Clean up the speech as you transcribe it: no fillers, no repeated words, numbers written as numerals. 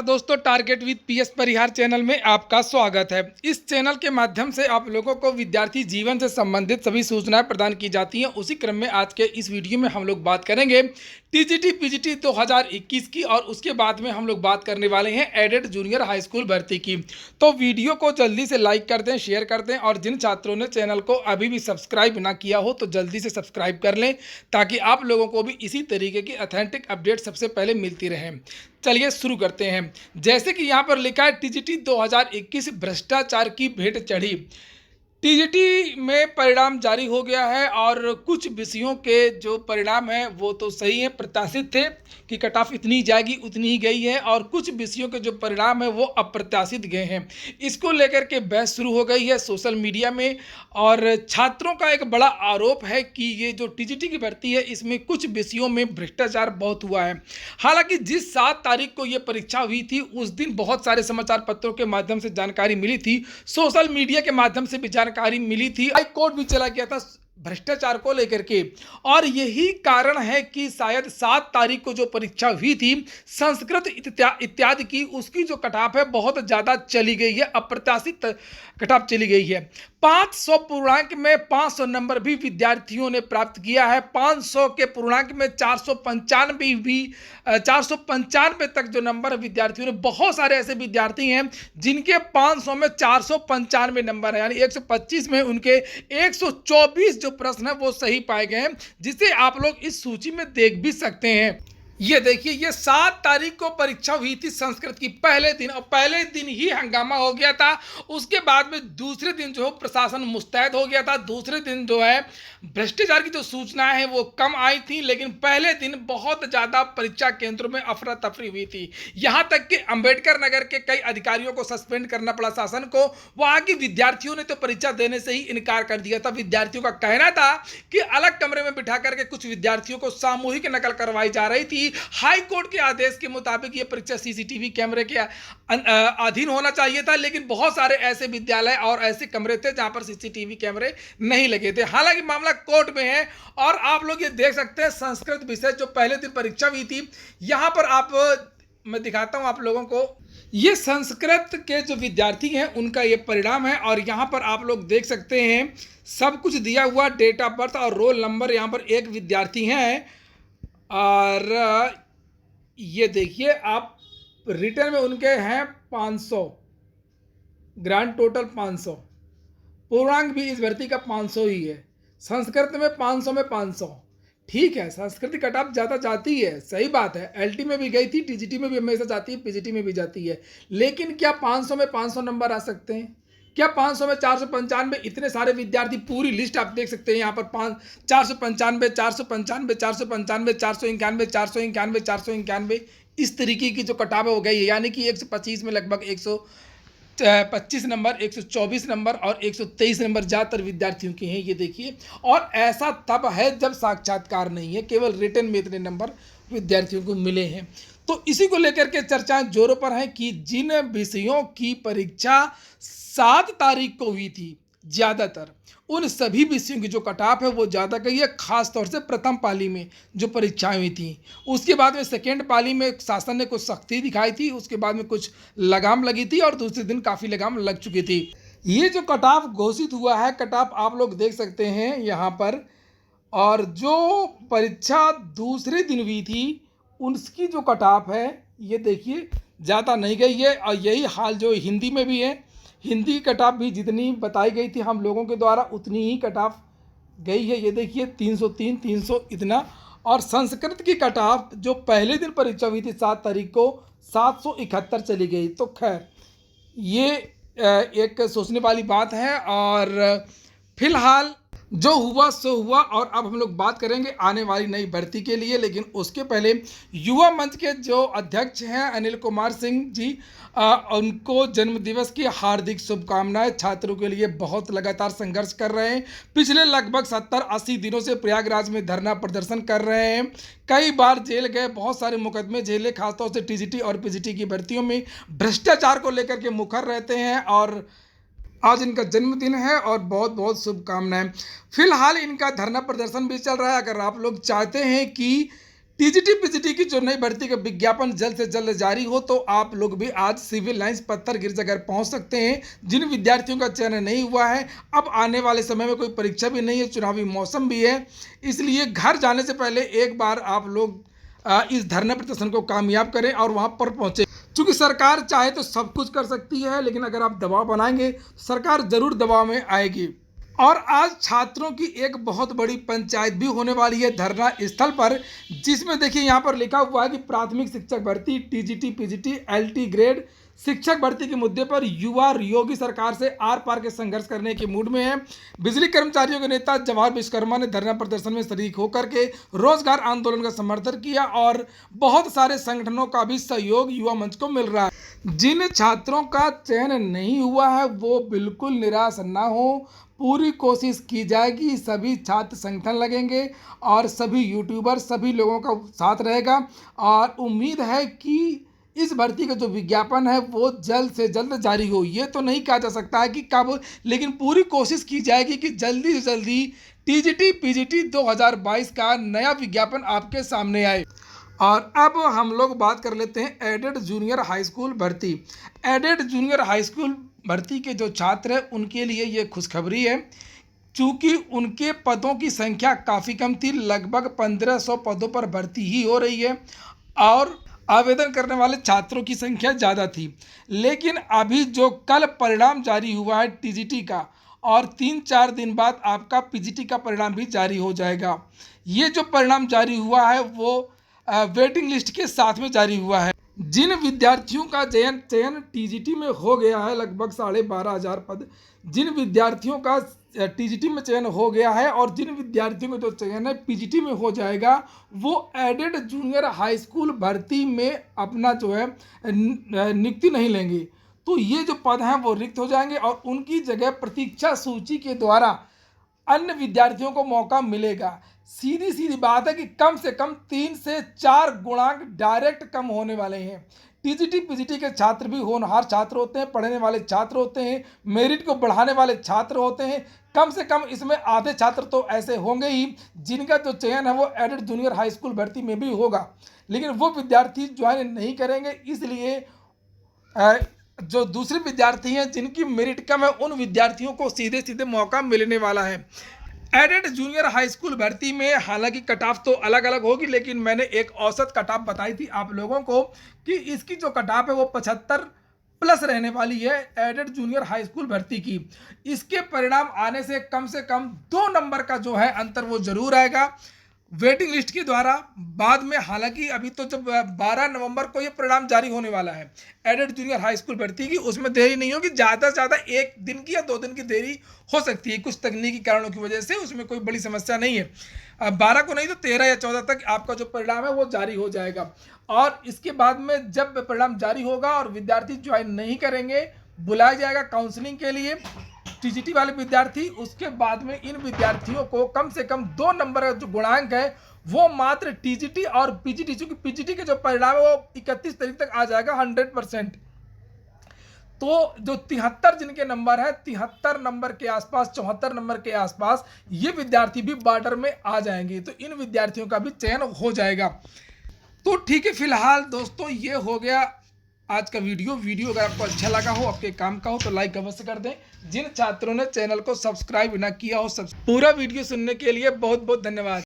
नमस्कार दोस्तों, target with PS Parihar channel में आपका स्वागत है। इस चैनल के माध्यम से आप लोगों को विद्यार्थी जीवन से संबंधित सभी सूचनाएं प्रदान की जाती हैं। उसी क्रम में आज के इस वीडियो में हम लोग बात करेंगे टीजीटी पीजीटी 2021 की, और उसके बाद में हम लोग बात करने वाले हैं एडेड जूनियर हाई स्कूल भर्ती की। तो वीडियो को जल्दी से लाइक कर दें, शेयर कर दें, और जिन छात्रों ने चैनल को अभी भी सब्सक्राइब ना किया हो तो जल्दी से सब्सक्राइब कर लें, ताकि आप लोगों को भी इसी तरीके की ऑथेंटिक अपडेट सबसे पहले मिलती रहे। चलिए शुरू करते हैं। जैसे कि यहाँ पर लिखा है, टीजीटी 2021 भ्रष्टाचार की भेंट चढ़ी। टीजीटी में परिणाम जारी हो गया है, और कुछ विषयों के जो परिणाम हैं वो तो सही है, प्रत्याशित थे कि कट ऑफ इतनी जाएगी, उतनी ही गई है, और कुछ विषयों के जो परिणाम है वो अप्रत्याशित गए हैं। इसको लेकर के बहस शुरू हो गई है सोशल मीडिया में, और छात्रों का एक बड़ा आरोप है कि ये जो टीजीटी की भर्ती है इसमें कुछ विषयों में भ्रष्टाचार बहुत हुआ है। हालांकि जिस 7 तारीख को ये परीक्षा हुई थी उस दिन बहुत सारे समाचार पत्रों के माध्यम से जानकारी मिली थी, सोशल मीडिया के माध्यम से भी जानकारी मिली थी, हाई कोर्ट भी चला गया था भ्रष्टाचार को लेकर के। और यही कारण है कि शायद 7 तारीख को जो परीक्षा हुई थी संस्कृत इत्यादि की, उसकी जो कटाफ है बहुत ज़्यादा चली गई है, अप्रत्याशित कटाफ चली गई है। 500 पूर्णांक में 500 नंबर भी विद्यार्थियों ने प्राप्त किया है। 500 के पूर्णांक में 495 तक जो नंबर विद्यार्थियों ने, बहुत सारे ऐसे विद्यार्थी हैं जिनके 500 में 495 नंबर है, यानी 125 में उनके 124 जो प्रश्न है वो सही पाए गए हैं, जिसे आप लोग इस सूची में देख भी सकते हैं। ये देखिए, ये 7 तारीख को परीक्षा हुई थी संस्कृत की, पहले दिन, और पहले दिन ही हंगामा हो गया था। उसके बाद में दूसरे दिन जो है प्रशासन मुस्तैद हो गया था। दूसरे दिन जो है भ्रष्टाचार की जो सूचनाएं हैं वो कम आई थी, लेकिन पहले दिन बहुत ज़्यादा परीक्षा केंद्रों में अफरा तफरी हुई थी। यहाँ तक कि अंबेडकर नगर के कई अधिकारियों को सस्पेंड करना पड़ा शासन को। वहाँ के विद्यार्थियों ने तो परीक्षा देने से ही इनकार कर दिया था। विद्यार्थियों का कहना था कि अलग कमरे में बिठा करके कुछ विद्यार्थियों को सामूहिक नकल करवाई जा रही थी। हाई कोर्ट के आदेश के मुताबिक ये परीक्षा सीसीटीवी कैमरे के अधीन होना चाहिए था, लेकिन बहुत सारे ऐसे विद्यालय और ऐसे कमरे थे जहां पर सीसीटीवी कैमरे नहीं लगे थे। हालांकि मामला कोर्ट में है, और आप लोग ये देख सकते हैं संस्कृत विषय जो पहले दिन परीक्षा हुई थी, यहां पर मैं दिखाता हूं आप लोगों को। ये संस्कृत के जो विद्यार्थी हैं उनका ये परिणाम है, और यहाँ पर आप लोग देख सकते हैं सब कुछ दिया हुआ, डेट ऑफ बर्थ और रोल नंबर। यहाँ पर एक विद्यार्थी हैं, और ये देखिए आप, रिटर्न में उनके हैं 500, ग्रांड टोटल 500, पूर्णांक भी इस भर्ती का 500 ही है। संस्कृत में 500 में 500, ठीक है, संस्कृत कट ऑफ ज़्यादा जाती है, सही बात है। एलटी में भी गई थी, टीजीटी में भी हमेशा जाती है, पीजीटी में भी जाती है, लेकिन क्या 500 में 500 नंबर आ सकते हैं? क्या 500 में 495? इतने सारे विद्यार्थी, पूरी लिस्ट आप देख सकते हैं यहाँ पर, 495, 495, 495, 491, 491, 491, इस तरीके की जो कटाव हो गई है। यानी कि 125 में लगभग 125 नंबर, 124 नंबर और 123 नंबर ज़्यादातर विद्यार्थियों के हैं, ये देखिए। और ऐसा तब है जब साक्षात्कार नहीं है, केवल रिटर्न में इतने नंबर विद्यार्थियों को मिले हैं। तो इसी को लेकर के चर्चाएं जोरों पर हैं कि जिन विषयों की परीक्षा 7 तारीख को हुई थी, ज़्यादातर उन सभी विषयों की जो कटाफ है वो ज़्यादा गई है। खास तौर से प्रथम पाली में जो परीक्षाएं हुई थी, उसके बाद में सेकेंड पाली में शासन ने कुछ सख्ती दिखाई थी, उसके बाद में कुछ लगाम लगी थी, और दूसरे दिन काफ़ी लगाम लग चुकी थी। ये जो कटाफ घोषित हुआ है, कटाफ आप लोग देख सकते हैं यहाँ पर, और जो परीक्षा दूसरे दिन हुई थी उसकी जो कटाफ है ये देखिए ज़्यादा नहीं गई है। और यही हाल जो हिंदी में भी है, हिंदी कटाफ भी जितनी बताई गई थी हम लोगों के द्वारा उतनी ही कटाफ गई है। ये देखिए 303, 300 इतना। और संस्कृत की कटाफ जो पहले दिन परीक्षा हुई थी 7 तारीख को, 771 चली गई। तो खैर ये एक सोचने वाली बात है, और फिलहाल जो हुआ सो हुआ। और अब हम लोग बात करेंगे आने वाली नई भर्ती के लिए, लेकिन उसके पहले युवा मंच के जो अध्यक्ष हैं अनिल कुमार सिंह जी, उनको जन्मदिवस की हार्दिक शुभकामनाएं। छात्रों के लिए बहुत लगातार संघर्ष कर रहे हैं, पिछले लगभग 70-80 दिनों से प्रयागराज में धरना प्रदर्शन कर रहे हैं, कई बार जेल गए, बहुत सारे मुकदमे झेले, खासतौर से टीजीटी और पीजीटी की भर्तियों में भ्रष्टाचार को लेकर के मुखर रहते हैं। और आज इनका जन्मदिन है, और बहुत बहुत शुभकामनाएं। फिलहाल इनका धरना प्रदर्शन भी चल रहा है। अगर आप लोग चाहते हैं कि टीजीटी पीजीटी की जो नई भर्ती का विज्ञापन जल्द से जल्द जारी हो तो आप लोग भी आज सिविल लाइंस पत्थर गिरजा घर पहुंच सकते हैं। जिन विद्यार्थियों का चयन नहीं हुआ है, अब आने वाले समय में कोई परीक्षा भी नहीं है, चुनावी मौसम भी है, इसलिए घर जाने से पहले एक बार आप लोग इस धरना प्रदर्शन को कामयाब करें और वहां पर पहुंचे। क्योंकि सरकार चाहे तो सब कुछ कर सकती है, लेकिन अगर आप दबाव बनाएंगे तो सरकार जरूर दबाव में आएगी। और आज छात्रों की एक बहुत बड़ी पंचायत भी होने वाली है धरना स्थल पर, जिसमें देखिए यहाँ पर लिखा हुआ है कि प्राथमिक शिक्षक भर्ती, टीजीटी पीजीटी एलटी ग्रेड शिक्षक भर्ती के मुद्दे पर युवा योगी सरकार से आर पार के संघर्ष करने के मूड में है। बिजली कर्मचारियों के नेता जवाहर विश्वकर्मा ने धरना प्रदर्शन में शरीक होकर के रोजगार आंदोलन का समर्थन किया और बहुत सारे संगठनों का भी सहयोग युवा मंच को मिल रहा है। जिन छात्रों का चयन नहीं हुआ है वो बिल्कुल निराश ना हो, पूरी कोशिश की जाएगी, सभी छात्र संगठन लगेंगे और सभी यूट्यूबर सभी लोगों का साथ रहेगा और उम्मीद है कि इस भर्ती का जो विज्ञापन है वो जल्द से जल्द जारी हो। ये तो नहीं कहा जा सकता है कि कब, लेकिन पूरी कोशिश की जाएगी कि जल्दी से जल्दी टीजीटी पीजीटी 2022 का नया विज्ञापन आपके सामने आए। और अब हम लोग बात कर लेते हैं एडेड जूनियर हाई स्कूल भर्ती। एडेड जूनियर हाई स्कूल भर्ती के जो छात्र हैं उनके लिए ये खुशखबरी है, चूँकि उनके पदों की संख्या काफ़ी कम थी, लगभग 1500 पदों पर भर्ती ही हो रही है और आवेदन करने वाले छात्रों की संख्या ज़्यादा थी। लेकिन अभी जो कल परिणाम जारी हुआ है टीजीटी का और 3-4 दिन बाद आपका पीजीटी का परिणाम भी जारी हो जाएगा। ये जो परिणाम जारी हुआ है वो वेटिंग लिस्ट के साथ में जारी हुआ है। जिन विद्यार्थियों का चयन टीजीटी में हो गया है, लगभग 12,500 पद, जिन विद्यार्थियों का टीजीटी में चयन हो गया है और जिन विद्यार्थियों का जो चयन है पीजीटी में हो जाएगा, वो एडेड जूनियर हाई स्कूल भर्ती में अपना जो है नियुक्ति नहीं लेंगे। तो ये जो पद हैं वो रिक्त हो जाएंगे और उनकी जगह प्रतीक्षा सूची के द्वारा अन्य विद्यार्थियों को मौका मिलेगा। सीधी सीधी बात है कि कम से कम 3 से 4 गुणांक डायरेक्ट कम होने वाले हैं। टीजीटी पीजीटी के छात्र भी होनहार छात्र होते हैं, पढ़ने वाले छात्र होते हैं, मेरिट को बढ़ाने वाले छात्र होते हैं। कम से कम इसमें आधे छात्र तो ऐसे होंगे ही जिनका जो चयन है वो एडेड जूनियर हाई स्कूल भर्ती में भी होगा, लेकिन वो विद्यार्थी ज्वाइन नहीं करेंगे। इसलिए जो दूसरे विद्यार्थी हैं जिनकी मेरिट कम है उन विद्यार्थियों को सीधे सीधे मौका मिलने वाला है। एडेड जूनियर हाई स्कूल भर्ती में हालांकि कट ऑफ तो अलग अलग होगी, लेकिन मैंने एक औसत कट ऑफ बताई थी आप लोगों को कि इसकी जो कट ऑफ है वो 75 प्लस रहने वाली है एडेड जूनियर हाई स्कूल भर्ती की। इसके परिणाम आने से कम 2 नंबर का जो है अंतर वो जरूर आएगा वेटिंग लिस्ट के द्वारा बाद में। हालांकि अभी तो जब 12 नवंबर को ये परिणाम जारी होने वाला है एडेड जूनियर हाई स्कूल भर्ती की, उसमें देरी नहीं होगी, ज़्यादा से ज़्यादा 1 दिन की या 2 दिन की देरी हो सकती है कुछ तकनीकी कारणों की वजह से, उसमें कोई बड़ी समस्या नहीं है। 12 को नहीं तो 13 या 14 तक आपका जो परिणाम है वो जारी हो जाएगा। और इसके बाद में जब परिणाम जारी होगा और विद्यार्थी ज्वाइन नहीं करेंगे, बुलाया जाएगा काउंसलिंग के लिए टीजीटी वाले विद्यार्थी। उसके बाद में इन विद्यार्थियों को कम से कम 2 नंबर का जो गुणांक है वो मात्र टीजीटी और पीजीटी, चूंकि पीजीटी के जो परिणाम है वो 31 तारीख तक आ जाएगा 100%। तो जो 73 जिनके नंबर है 73 नंबर के आसपास, 74 नंबर के आसपास ये विद्यार्थी भी बॉर्डर में आ जाएंगे, तो इन विद्यार्थियों का भी चयन हो जाएगा। तो ठीक है, फिलहाल दोस्तों ये हो गया आज का वीडियो अगर आपको अच्छा लगा हो, आपके काम का हो तो लाइक अवश्य कर दें। जिन छात्रों ने चैनल को सब्सक्राइब ना किया हो, पूरा वीडियो सुनने के लिए बहुत बहुत धन्यवाद।